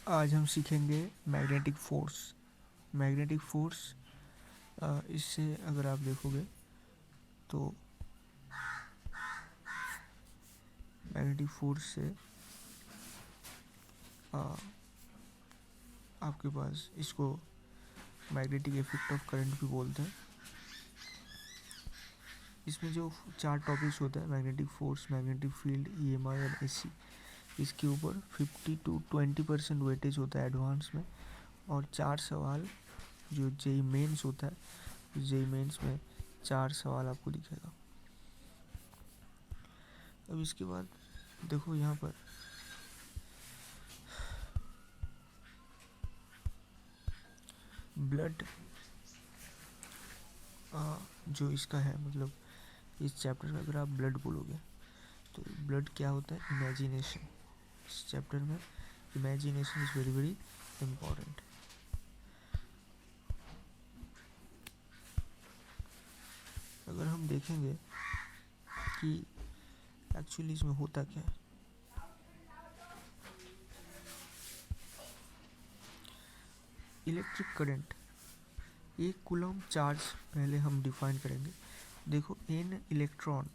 आज हम सीखेंगे मैग्नेटिक फोर्स। मैग्नेटिक फोर्स इससे अगर आप देखोगे तो मैग्नेटिक फोर्स से आपके पास इसको मैग्नेटिक इफेक्ट ऑफ करंट भी बोलते हैं। इसमें जो 4 टॉपिक्स होते हैं, magnetic force, magnetic field, EMI और एसी, इसके ऊपर 50 to 20% वेटेज होता है एडवांस में। और 4 सवाल जो जेई मेंस होता है, जेई मेंस में 4 सवाल आपको दिखेगा। अब इसके बाद देखो यहाँ पर ब्लड जो इसका है, मतलब इस चैप्टर में अगर आप ब्लड बोलोगे तो ब्लड क्या होता है? इमेजिनेशन। इस चैप्टर में imagination is very very important. अगर हम देखेंगे कि एक्चुअली इसमें होता क्या है, इलेक्ट्रिक करंट, 1 कूलम चार्ज पहले हम डिफाइन करेंगे। देखो, an electron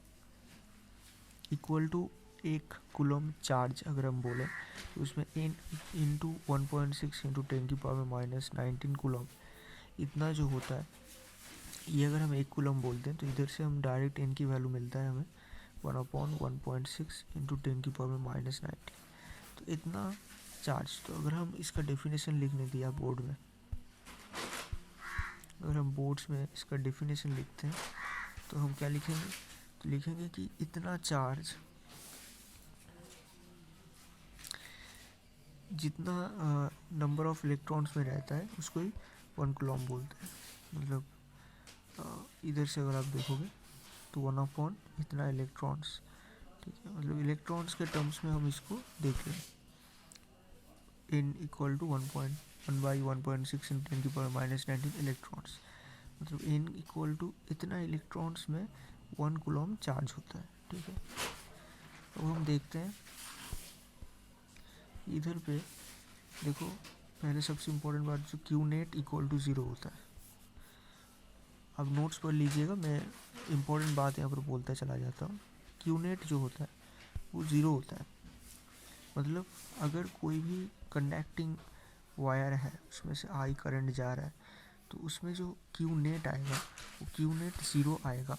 equal to 1 coulomb charge अगर हम बोलें तो उसमें एन इंटू 1.6 इंटू 10⁻⁻19 कूलम, इतना जो होता है, ये अगर हम 1 कूलम बोलते हैं तो इधर से हम डायरेक्ट एन की वैल्यू मिलता है हमें 1/1.6 इंटू 10⁻⁻19। तो इतना चार्ज। तो अगर हम इसका डेफिनेशन लिखने दिया बोर्ड में, अगर हम बोर्ड्स में इसका डेफिनेशन लिखते हैं तो हम क्या लिखेंगे? तो लिखेंगे कि इतना चार्ज जितना नंबर ऑफ इलेक्ट्रॉन्स में रहता है उसको ही 1 कूलम बोलते हैं। मतलब इधर से अगर आप देखोगे तो 1/, इतना इलेक्ट्रॉन्स, ठीक है। मतलब इलेक्ट्रॉन्स के टर्म्स में हम इसको देख लें, n equal to 1/1.6 into 10⁻⁻19 electrons. मतलब n इक्वल टू इतना इलेक्ट्रॉन्स में 1 कूलम चार्ज होता है, ठीक है। अब हम देखते हैं इधर पे, देखो पहले सबसे इम्पोर्टेंट बात, जो क्यू नेट इक्वल टू 0 होता है। अब नोट्स पर लीजिएगा, मैं इम्पोर्टेंट बात यहाँ पर बोलता चला जाता हूँ। क्यू नेट जो होता है वो 0 होता है। मतलब अगर कोई भी कंडक्टिंग वायर है, उसमें से आई करंट जा रहा है, तो उसमें जो क्यू नेट आएगा वो क्यू नेट 0 आएगा।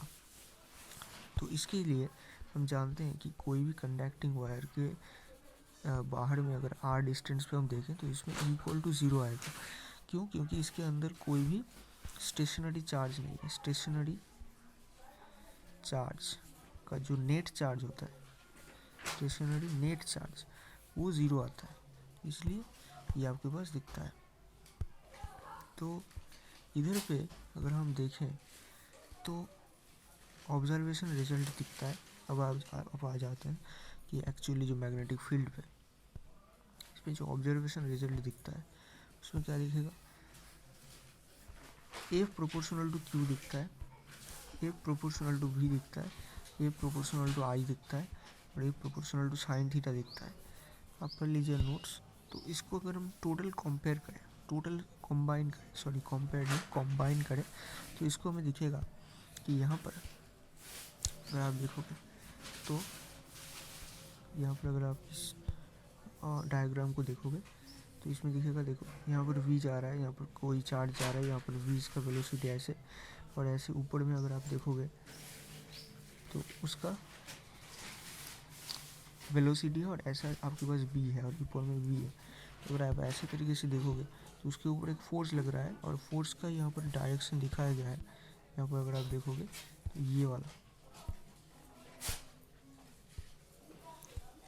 तो इसके लिए हम जानते हैं कि कोई भी कंडक्टिंग वायर के बाहर में अगर आर डिस्टेंस पे हम देखें तो इसमें इक्वल टू 0 आएगा। क्यों? क्योंकि इसके अंदर कोई भी स्टेशनरी चार्ज नहीं है। स्टेशनरी चार्ज का जो नेट चार्ज होता है, स्टेशनरी नेट चार्ज, वो 0 आता है, इसलिए ये आपके पास दिखता है। तो इधर पे अगर हम देखें तो ऑब्जर्वेशन रिजल्ट दिखता है। अब आ जाते हैं कि एक्चुअली जो मैग्नेटिक फील्ड पे, इस पर जो ऑब्जर्वेशन रिजल्ट दिखता है उसमें क्या दिखेगा? F प्रोपोर्शनल टू Q दिखता है, F प्रोपोर्शनल टू V दिखता है, F प्रोपोर्शनल टू I दिखता है और F proportional to sine theta दिखता है। आप पढ़ लीजिए नोट्स। तो इसको अगर हम टोटल कंपेयर करें, टोटल कंबाइन करें, सॉरी कंपेयर नहीं, कंबाइन करें, तो इसको हमें दिखेगा कि यहाँ पर अगर आप देखोगे तो यहाँ पर अगर आप इस डायग्राम को देखोगे तो इसमें दिखेगा, देखो यहाँ पर v जा रहा है, यहाँ पर कोई चार्ज जा रहा है, यहाँ पर v इसका वेलोसिटी ऐसे, और ऐसे ऊपर में अगर आप देखोगे तो उसका वेलोसिटी है और ऐसा आपके पास v है और ऊपर में v है। तो अगर आप ऐसे तरीके से देखोगे तो उसके ऊपर एक फोर्स लग रहा है और फोर्स का यहाँ पर डायरेक्शन दिखाया गया है। यहाँ पर अगर आप देखोगे तो ये वाला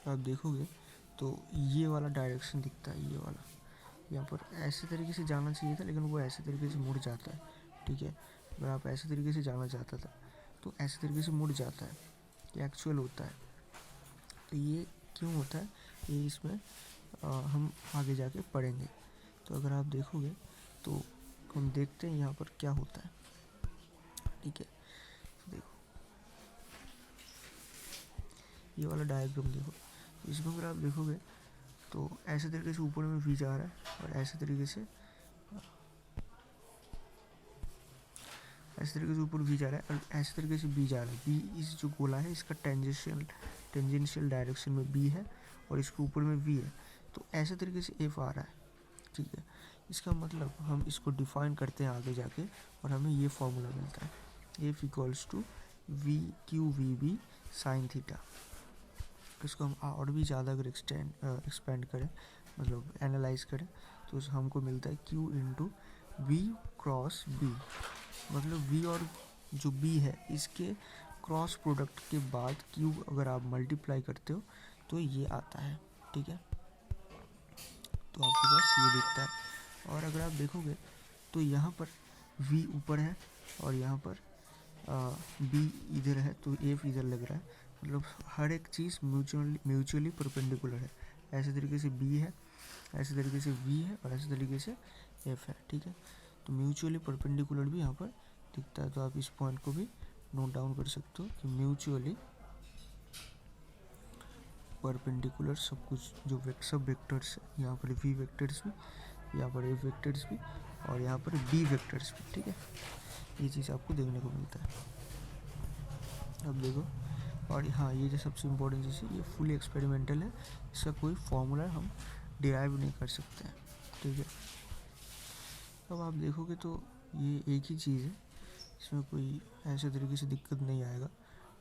आप देखोगे तो ये वाला डायरेक्शन दिखता है, ये वाला। यहाँ पर ऐसे तरीके से जाना चाहिए था लेकिन वो ऐसे तरीके से मुड़ जाता है, ठीक है। अगर आप ऐसे तरीके से जाना चाहता था तो ऐसे तरीके से मुड़ जाता है, ये एक्चुअल होता है। तो ये क्यों होता है, ये इसमें हम आगे जाके पढ़ेंगे। तो अगर आप देखोगे तो हम देखते हैं यहाँ पर क्या होता है, ठीक है। तो देखो ये वाला डायग्राम देखो, इसमें अगर आप देखोगे तो ऐसे तरीके से ऊपर में v जा रहा है और ऐसे तरीके से ऊपर v जा रहा है और ऐसे तरीके से b जा रहा है। b इस जो गोला है इसका टेंजेंशियल डायरेक्शन में b है और इसके ऊपर में v है, तो ऐसे तरीके से f आ रहा है। ठीक है, इसका मतलब हम इसको डिफाइन करते हैं आगे जाके और हमें ये फॉर्मूला मिलता है f equals to V Q V B sine theta. इसको हम और भी ज़्यादा अगर एक्सपेंड करें, मतलब एनालाइज करें, तो हमको मिलता है q into V cross B, मतलब v और जो b है इसके क्रॉस प्रोडक्ट के बाद q अगर आप मल्टीप्लाई करते हो तो ये आता है। ठीक है, तो आपके पास ये दिखता है। और अगर आप देखोगे तो यहाँ पर v ऊपर है और यहाँ पर b इधर है, तो f इधर लग रहा है, मतलब हर एक चीज़ म्यूचुअली परपेंडिकुलर है। ऐसे तरीके से b है, ऐसे तरीके से v है और ऐसे तरीके से f है। ठीक है, तो म्यूचुअली परपेंडिकुलर भी यहाँ पर दिखता है, तो आप इस पॉइंट को भी नोट डाउन कर सकते हो कि म्यूचुअली परपेंडिकुलर सब कुछ जो सब वेक्टर्स है, यहाँ पर v वेक्टर्स भी, यहाँ पर f वेक्टर्स भी और यहाँ पर b वेक्टर्स भी। ठीक है, ये चीज़ आपको देखने को मिलता है। अब देखो, और हाँ ये जो सबसे इम्पोर्टेंट चीज़ है, ये फुली एक्सपेरिमेंटल है, इसका कोई फॉर्मूला हम डिराइव नहीं कर सकते हैं। ठीक है, अब आप देखोगे तो ये एक ही चीज़ है, इसमें कोई ऐसे तरीके से दिक्कत नहीं आएगा।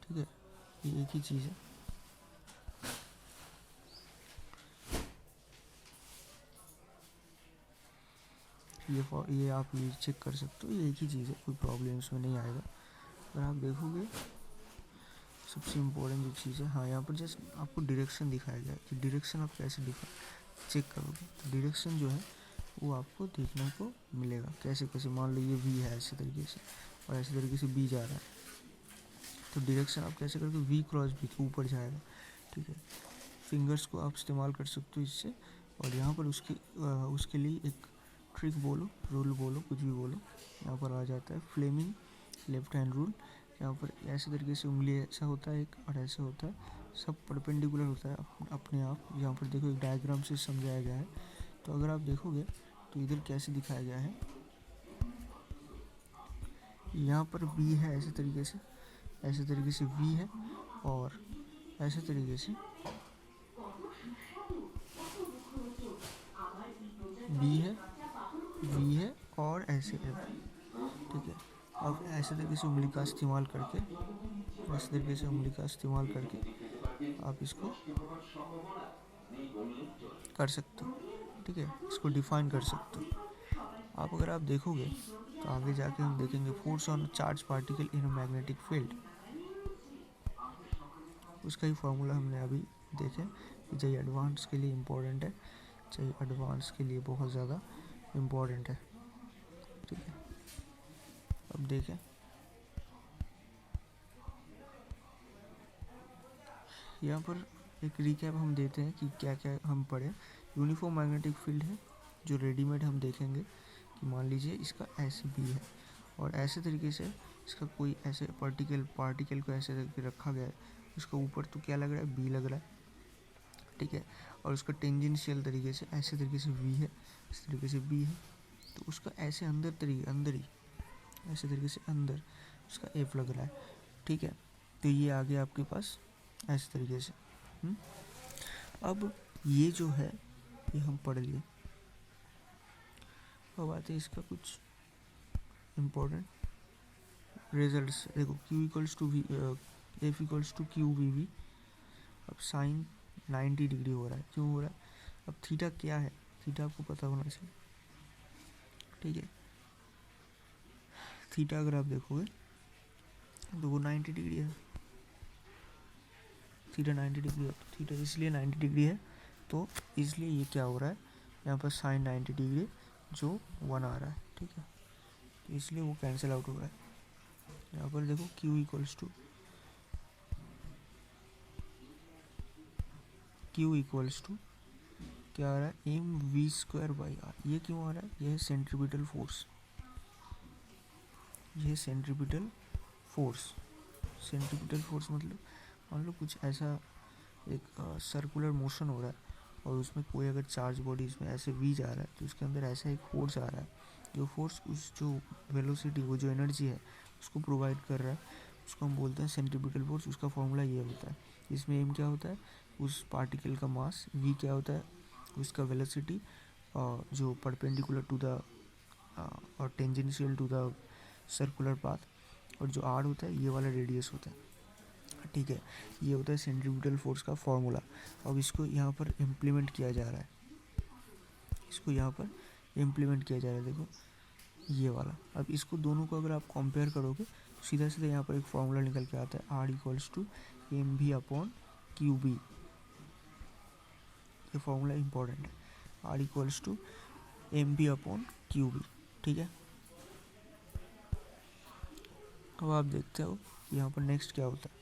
ठीक है, ये एक ही चीज़ है। ये आप ये चेक कर सकते हो, ये एक ही चीज़ है, कोई प्रॉब्लम इसमें नहीं आएगा। अगर आप देखोगे सबसे इम्पोर्टेंट जो चीज़ है, हाँ यहाँ पर जस्ट आपको डायरेक्शन दिखाया गया है कि डायरेक्शन आप कैसे चेक करोगे, तो डायरेक्शन जो है वो आपको देखने को मिलेगा। कैसे कैसे, मान लो ये v है ऐसे तरीके से और ऐसे तरीके से b जा रहा है, तो डायरेक्शन आप कैसे करोगे, v क्रॉस b तो ऊपर जाएगा। ठीक है, फिंगर्स को आप इस्तेमाल कर सकते हो इससे, और यहाँ पर उसके लिए एक ट्रिक बोलो, रूल बोलो, कुछ भी बोलो, यहाँ पर आ जाता है फ्लेमिंग लेफ्ट हैंड रूल। यहाँ पर ऐसे तरीके से उंगली ऐसा होता है एक और ऐसा होता है, सब परपेंडिकुलर होता है अपने आप। यहाँ पर देखो एक डायग्राम से समझाया गया है, तो अगर आप देखोगे तो इधर कैसे दिखाया गया है, यहाँ पर b है ऐसे तरीके से v है और ऐसे तरीके से b है, v है और ऐसे f। ठीक है, अब ऐसे तरीके से उंगली का इस्तेमाल करके, आप इसको कर सकते हो। ठीक है, इसको डिफाइन कर सकते हो आप। अगर आप देखोगे तो आगे जाके हम देखेंगे force on charge particle in magnetic field, उसका ही फॉर्मूला हमने अभी देखे कि चाहिए एडवांस के लिए इम्पोर्टेंट है, चाहिए एडवांस के लिए बहुत ज़्यादा इम्पोर्टेंट है। ठीक है, अब देखें यहाँ पर एक रिकैप हम देते हैं कि क्या क्या हम पढ़े। यूनिफॉर्म मैग्नेटिक फील्ड है जो रेडीमेड हम देखेंगे कि मान लीजिए इसका ऐसे बी है और ऐसे तरीके से इसका कोई ऐसे पार्टिकल को ऐसे करके रखा गया है, उसका ऊपर तो क्या लग रहा है, बी लग रहा है। ठीक है, और उसका टेंजेंशियल तरीके से ऐसे तरीके से वी है, इस तरीके से बी है, तो उसका ऐसे अंदर ही ऐसे तरीके से अंदर उसका एफ लग रहा है। ठीक है, तो ये आ गया आपके पास ऐसे तरीके से। अब ये जो है ये हम पढ़ लिए। अब आते हैं इसका कुछ इम्पोर्टेंट रिजल्ट्स। देखो Q equals to V, F equals to Q V V. अब साइन 90 डिग्री हो रहा है, क्यों हो रहा है? अब थीटा क्या है, थीटा आपको पता होना चाहिए। ठीक है, थीटा अगर आप देखोगे तो वो 90 डिग्री है, थीटा 90 डिग्री है, तो थीटा इसलिए 90 डिग्री है, तो इसलिए ये क्या हो रहा है यहाँ पर साइन 90 डिग्री जो 1 आ रहा है। ठीक है, तो इसलिए वो कैंसिल आउट हो रहा है। यहाँ पर देखो Q इक्वल्स टू क्या आ रहा है, M V square by R. ये क्यों आ रहा है, ये है सेंट्रीपिटल फोर्स, ये सेंट्रीपिटल फोर्स मतलब मान लो कुछ ऐसा एक सर्कुलर मोशन हो रहा है और उसमें कोई अगर चार्ज बॉडी इसमें ऐसे वी जा रहा है तो उसके अंदर ऐसा एक फोर्स आ रहा है, जो फोर्स उस जो वेलोसिटी, वो जो एनर्जी है उसको प्रोवाइड कर रहा है, उसको हम बोलते हैं सेंट्रीपिटल फोर्स। उसका फॉर्मूला ये होता है। इसमें एम क्या होता है, उस पार्टिकल का मास, वी क्या होता है उसका वेलोसिटी, जो परपेंडिकुलर टू द और tangential to the circular path, और जो आर होता है ये वाला रेडियस होता है, ठीक है। ये होता है सेंट्रीपिटल फोर्स का फॉर्मूला। अब इसको यहाँ पर इम्प्लीमेंट किया जा रहा है, इसको यहाँ पर इम्प्लीमेंट किया जा रहा है, देखो ये वाला। अब इसको दोनों को अगर आप कंपेयर करोगे तो सीधा सीधा यहाँ पर एक फॉर्मूला निकल के आता है, R equals to M V upon Q B. ये फॉर्मूला इंपॉर्टेंट है, R equals to M V upon Q B, ठीक है। अब आप देखते हो यहाँ पर नेक्स्ट क्या होता है।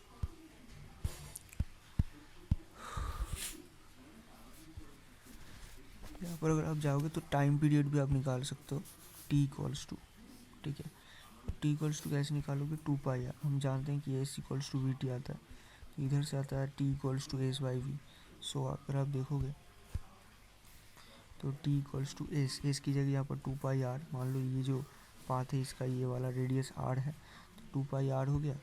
यहाँ पर अगर आप जाओगे तो टाइम पीरियड भी आप निकाल सकते हो, टी इक्वल्स टू, ठीक है। टी इक्वल्स टू कैसे निकालोगे, 2 पाई आर। हम जानते हैं कि S equals to V T आता है, तो इधर से आता है T equals to S by V. So अगर आप देखोगे तो T equals to S, S की जगह यहाँ पर 2 पाई आर। मान लो ये जो पाथ है इसका ये वाला रेडियस आर है, तो 2 पाई आर हो गया।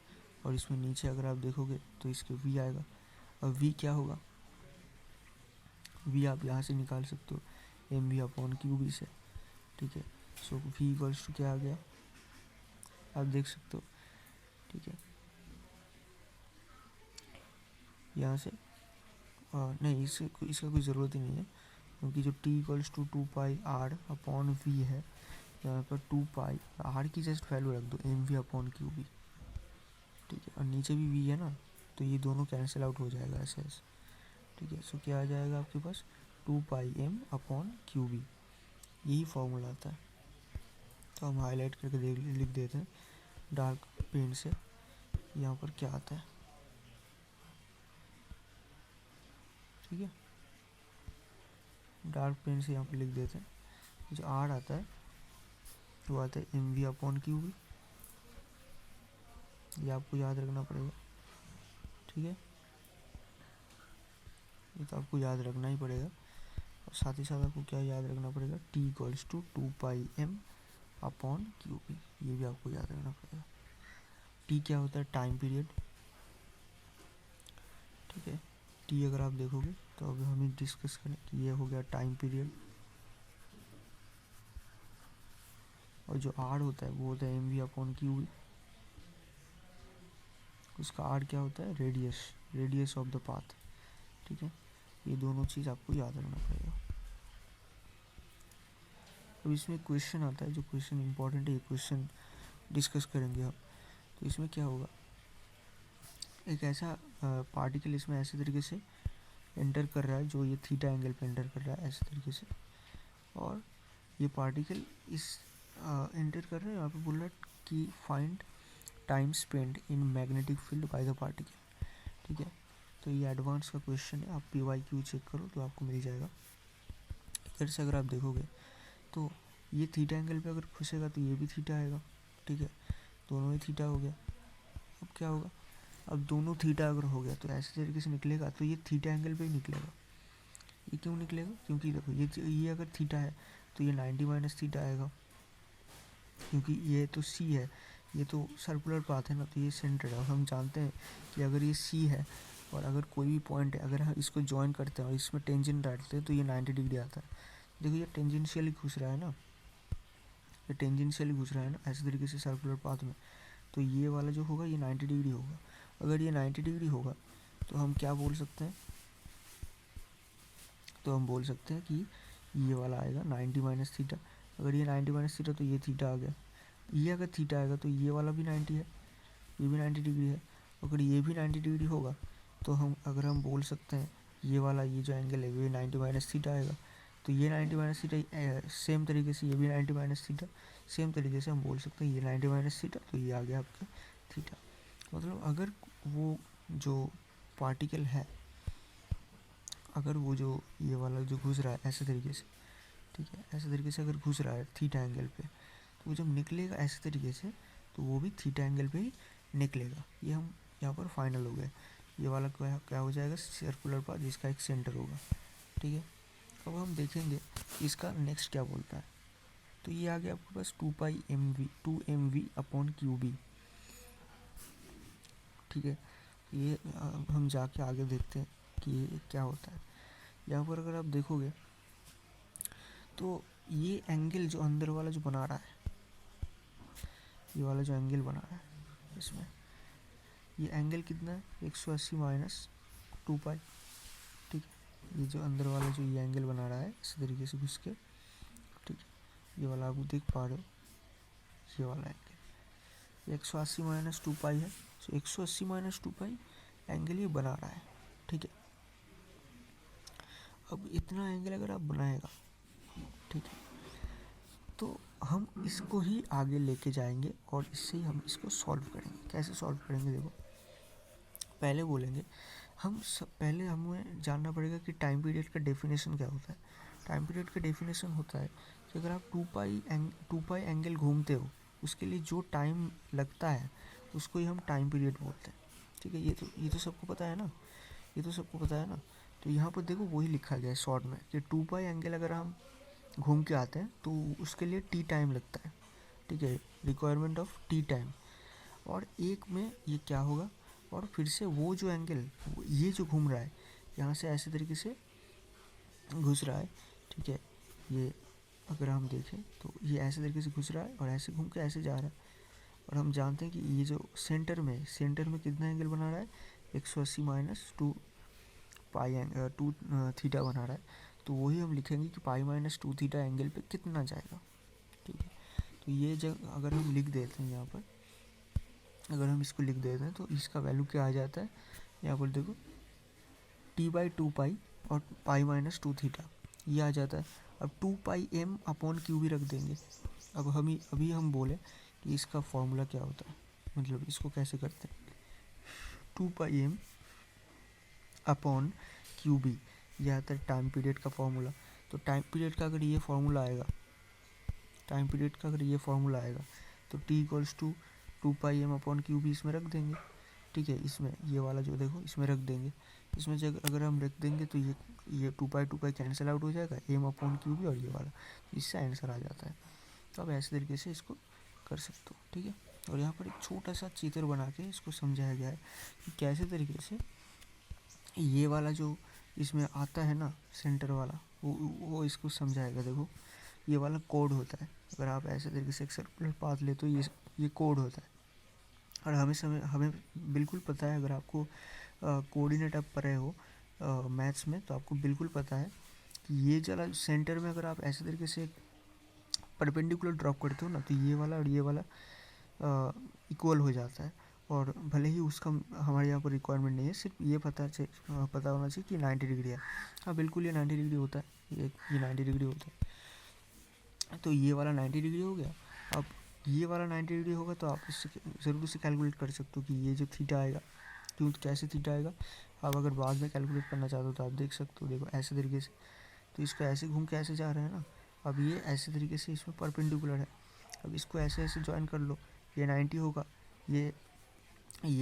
और इसमें नीचे अगर आप देखोगे तो इसके वी आएगा। अब वी क्या होगा, वी आप यहाँ से निकाल सकते हो M V upon Q B से, ठीक है। सो वी इक्वल्स टू क्या आ गया, आप देख सकते हो, ठीक है। यहाँ से नहीं, इसका कोई ज़रूरत ही नहीं है, क्योंकि जो T equals to 2 pi R upon V है, यहाँ पर 2 पाई आर की जस्ट वैल्यू रख दो M V upon Q B, ठीक है। और नीचे भी वी है ना, तो ये दोनों कैंसिल आउट हो जाएगा ऐसे ऐसे, ठीक है। सो क्या आ जाएगा आपके पास, 2 pi M upon Q B, यही फॉर्मूला आता है। तो हम हाईलाइट करके लिख देते हैं डार्क पेन से, यहाँ पर क्या आता है, ठीक है। डार्क पेन से यहाँ पर लिख देते हैं, जो आर आता है वो आता है M V upon Q B, ये आपको याद रखना पड़ेगा, ठीक है। ये तो आपको याद रखना ही पड़ेगा। और साथ ही साथ आपको क्या याद रखना पड़ेगा, T equals to 2 pi M upon Q B, ये भी आपको याद रखना पड़ेगा। टी क्या होता है, टाइम पीरियड, ठीक है। टी अगर आप देखोगे तो अब हमें डिस्कस करें कि ये हो गया टाइम पीरियड। और जो आर होता है वो होता है M V upon Q B, उसका आर क्या होता है, radius, radius of the path, ठीक है। ये दोनों चीज़ आपको याद रखना पड़ेगा। अब इसमें क्वेश्चन आता है, जो क्वेश्चन इंपॉर्टेंट है, ये क्वेश्चन डिस्कस करेंगे हम। तो इसमें क्या होगा, एक ऐसा पार्टिकल इसमें ऐसे तरीके से एंटर कर रहा है, जो ये थीटा एंगल पे एंटर कर रहा है ऐसे तरीके से, और ये पार्टिकल इस एंटर कर रहा है, यहाँ पे बोल रहा है कि find time spend in magnetic field by the particle, ठीक है। तो ये एडवांस का क्वेश्चन है, आप PYQ चेक करो तो आपको मिल जाएगा। इधर से अगर आप देखोगे तो ये थीटा एंगल पे अगर फंसेगा तो ये भी थीटा आएगा, ठीक है, दोनों ही थीटा हो गया। अब क्या होगा, अब दोनों थीटा अगर हो गया तो ऐसे तरीके से निकलेगा, तो ये थीटा एंगल पे ही निकलेगा। ये क्यों निकलेगा, क्योंकि देखो ये अगर थीटा है तो ये 90 माइनस थीटा आएगा, क्योंकि ये तो सी है, ये तो सर्कुलर पाथ है ना, तो ये सेंटर है। और हम जानते हैं कि अगर ये सी है और अगर कोई भी पॉइंट है, अगर हम इसको ज्वाइन करते हैं और इसमें टेंजेंट डालते हैं तो ये 90 डिग्री आता है। देखो ये टेंजेंशियली घुस रहा है ना, ये टेंजेंशियली घुस रहा है ना ऐसे तरीके से सर्कुलर पाथ में, तो ये वाला जो होगा ये 90 डिग्री होगा। अगर ये 90 डिग्री होगा तो हम क्या बोल सकते हैं, तो हम बोल सकते हैं कि ये वाला आएगा 90 माइनस थीटा। अगर ये 90 माइनस थीटा तो ये थीटा आ गया। ये अगर थीटा आएगा तो ये वाला भी 90 है, ये भी 90 डिग्री है। अगर ये भी 90 डिग्री होगा तो हम बोल सकते हैं ये वाला, ये जो एंगल है ये 90 माइनस थीटा आएगा। तो ये 90 माइनस थीटा सेम तरीके से ये भी 90 माइनस थीटा, सेम तरीके से हम बोल सकते हैं ये 90 माइनस थीटा, तो ये आ गया आपका थीटा। मतलब अगर वो जो पार्टिकल है, अगर वो जो ये वाला जो घुस रहा है ऐसे तरीके से, ठीक है, ऐसे तरीके से अगर घुस रहा है थीटा एंगल पे, तो वो जब निकलेगा ऐसे तरीके से तो वो भी थीटा एंगल पे ही निकलेगा। ये हम यहाँ पर फाइनल हो गए। ये वाला क्या हो जाएगा, सर्कुलर पाथ जिसका एक सेंटर होगा, ठीक है। अब हम देखेंगे इसका नेक्स्ट क्या बोलता है। तो ये आ गया आपके पास 2 अपॉन क्यू बी, ठीक है। ये हम जाके आगे देखते हैं कि ये क्या होता है। यहाँ पर अगर आप देखोगे तो ये एंगल जो अंदर वाला जो बना रहा है, ये वाला जो एंगल बना रहा है इसमें, ये एंगल कितना है 180 माइनस 2 पाई, ठीक है। ये जो अंदर वाला जो ये एंगल बना रहा है इस तरीके से घुस के, ठीक है। ये वाला आप देख पा रहे हो, ये वाला एंगल 180 माइनस 2 पाई है। तो 180 माइनस 2 पाई एंगल ये बना रहा है, ठीक है। अब इतना एंगल अगर आप बनाएगा, ठीक है, तो हम इसको ही आगे लेके जाएंगे और इससे ही हम इसको सॉल्व करेंगे। कैसे सॉल्व करेंगे देखो, पहले बोलेंगे पहले हमें जानना पड़ेगा कि टाइम पीरियड का डेफिनेशन क्या होता है। टाइम पीरियड का डेफिनेशन होता है कि अगर आप 2 पाई एंगल घूमते हो, उसके लिए जो टाइम लगता है उसको ही हम टाइम पीरियड बोलते हैं, ठीक है। ये तो सबको पता है ना, ये तो सबको पता है ना। तो यहाँ पर देखो वही लिखा गया है शॉर्ट में कि 2 पाई एंगल अगर हम घूम के आते हैं तो उसके लिए टी टाइम लगता है, ठीक है, रिक्वायरमेंट ऑफ टी टाइम। और एक में ये क्या होगा, और फिर से वो जो एंगल ये जो घूम रहा है यहाँ से ऐसे तरीके से घुस रहा है, ठीक है। ये अगर हम देखें तो ये ऐसे तरीके से घुस रहा है और ऐसे घूम के ऐसे जा रहा है। और हम जानते हैं कि ये जो सेंटर में कितना एंगल बना रहा है 180 माइनस 2 थीटा बना रहा है। तो वही हम लिखेंगे कि पाई माइनस 2 थीटा एंगल पे कितना जाएगा, ठीक है। तो ये जब अगर हम लिख देते हैं यहाँ पर, अगर हम इसको लिख देते हैं तो इसका वैल्यू क्या आ जाता है, यहाँ पर देखो t/2 पाई और पाई माइनस 2 थीटा ये आ जाता है। अब 2 पाई m अपॉन क्यू भी रख देंगे। अब अभी हम बोले कि इसका फॉर्मूला क्या होता है, मतलब इसको कैसे करते हैं। 2 pi m upon Q B, ये आता है टाइम पीरियड का फॉर्मूला। तो टाइम पीरियड का अगर ये फॉर्मूला आएगा, तो t equals to 2 pi m upon Q B इसमें रख देंगे, ठीक है। इसमें ये वाला जो देखो इसमें रख देंगे। इसमें जब अगर हम रख देंगे तो ये 2 पाई कैंसिल आउट हो जाएगा, m अपॉन क्यू बी और ये वाला, इससे आंसर आ जाता है। तो आप ऐसे तरीके से इसको कर सकते हो, ठीक है। और यहाँ पर एक छोटा सा चित्र बना के इसको समझाया गया है कि कैसे तरीके से ये वाला जो इसमें आता है ना सेंटर वाला, वो इसको समझाएगा। देखो ये वाला कोड होता है, अगर आप ऐसे तरीके से एक सर्कुलर पाथ ले तो ये कोड होता है। और हमें बिल्कुल पता है, अगर आपको कोऑर्डिनेट आप पढ़े हो मैथ्स में तो आपको बिल्कुल पता है कि ये जरा सेंटर में अगर आप ऐसे तरीके से परपेंडिकुलर ड्रॉप करते हो ना तो ये वाला और ये वाला इक्वल हो जाता है। और भले ही उसका हमारे यहाँ पर रिक्वायरमेंट नहीं है, सिर्फ ये पता होना चाहिए कि 90 डिग्री है। हाँ बिल्कुल ये 90 डिग्री होता है, ये 90 डिग्री होता है। तो ये वाला 90 डिग्री हो गया। अब ये वाला 90 डिग्री होगा तो आप इससे ज़रूर से कैलकुलेट कर सकते हो कि ये जो थीटा आएगा, क्यों कैसे थीटा आएगा। आप अगर बाद में कैलकुलेट करना चाहते हो तो आप देख सकते हो, देखो ऐसे तरीके से। तो इसको ऐसे घूम के ऐसे जा रहा है ना, अब ये ऐसे तरीके से इसमें परपेंडिकुलर है। अब इसको ऐसे ऐसे ज्वाइन कर लो, ये 90 होगा, ये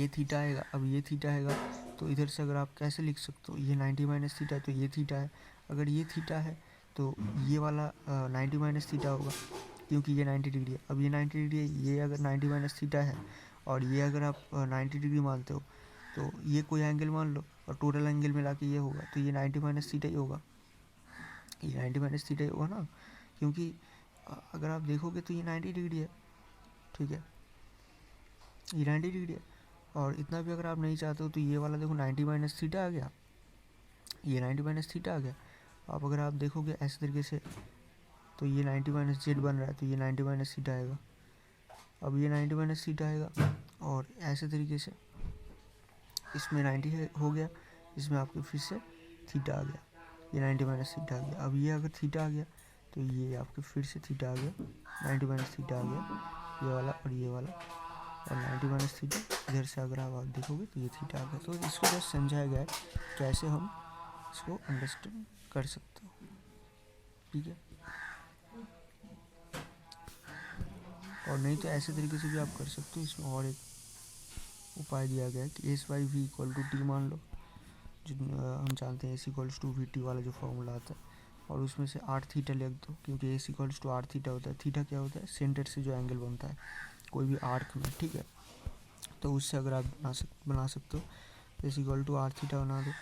थीटा आएगा। अब ये थीटा आएगा तो इधर से अगर आप कैसे लिख सकते हो, ये 90 माइनस थीटा है तो ये थीटा है। अगर ये थीटा है तो ये वाला 90 माइनस थीटा होगा, क्योंकि ये 90 डिग्री है। अब ये 90 डिग्री है, ये अगर 90 माइनस थीटा है और ये अगर आप 90 डिग्री मानते हो तो ये कोई एंगल मान लो और टोटल एंगल मिला के ये होगा, तो ये 90 माइनस थीटा ही होगा, ये 90 माइनस थीटा ही होगा ना। क्योंकि अगर आप देखोगे तो ये 90 डिग्री है, ठीक है, ये 90 डिग्री है। और इतना भी अगर आप नहीं चाहते हो तो ये वाला देखो 90 माइनस थीटा आ गया, ये 90 माइनस थीटा आ गया। अब अगर आप देखोगे ऐसे तरीके से तो ये 90 माइनस जेड बन रहा है, तो ये 90 माइनस थीटा आएगा। अब ये 90 माइनस थीटा आएगा और ऐसे तरीके से इसमें 90 हो गया, इसमें आपके फिर से थीटा आ गया, ये 90 माइनस थीटा आ गया। अब ये अगर थीटा आ गया तो ये आपके फिर से थीटा आ गया, 90 माइनस थीटा आ गया, ये वाला और ये वाला, और 90 माइनस थीटा इधर से अगर आप देखोगे तो ये थीटा आ गया। तो इसको जस्ट समझाया गया है कैसे हम इसको अंडरस्टैंड कर सकते हो, ठीक है। और नहीं तो ऐसे तरीके से भी आप कर सकते हो। इसमें और एक उपाय दिया गया है कि S Y V equal to T मान लो, हम जानते हैं S equals to V T वाला जो फॉर्मूला आता है, और उसमें से आर थीटा लिख दो, क्योंकि S equals to R theta होता है। थीटा क्या होता है? सेंटर से जो एंगल बनता है कोई भी आर्क में, ठीक है। तो उससे अगर आप बना सकते हो S equal to R theta बना दो,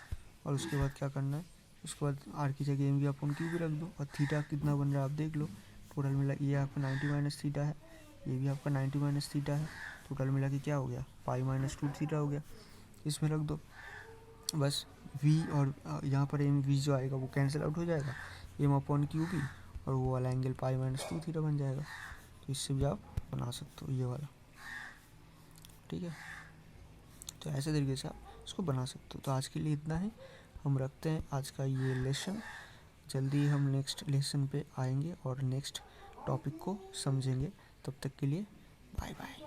और उसके बाद क्या करना है, उसके बाद आर की जगह एम वी अपॉन क्यू भी रख दो, और थीटा कितना बन रहा है आप देख लो। टोटल मिला ये आपका 90 माइनस थीटा है, ये भी आपका 90 माइनस थीटा है, टोटल मिला के क्या हो गया, पाई माइनस 2 थीटा हो गया। इसमें रख दो बस v, और यहाँ पर एम वी जो आएगा वो कैंसिल आउट हो जाएगा, एम अपॉन क्यू भी, और वो वाला एंगल पाई माइनस 2 थीटा बन जाएगा। तो इससे भी आप बना सकते हो ये वाला, ठीक है। तो ऐसे तरीके से आप इसको बना सकते हो। तो आज के लिए इतना ही, हम रखते हैं आज का ये लेसन। जल्दी हम नेक्स्ट लेसन पे आएंगे और नेक्स्ट टॉपिक को समझेंगे। तब तक के लिए बाय बाय।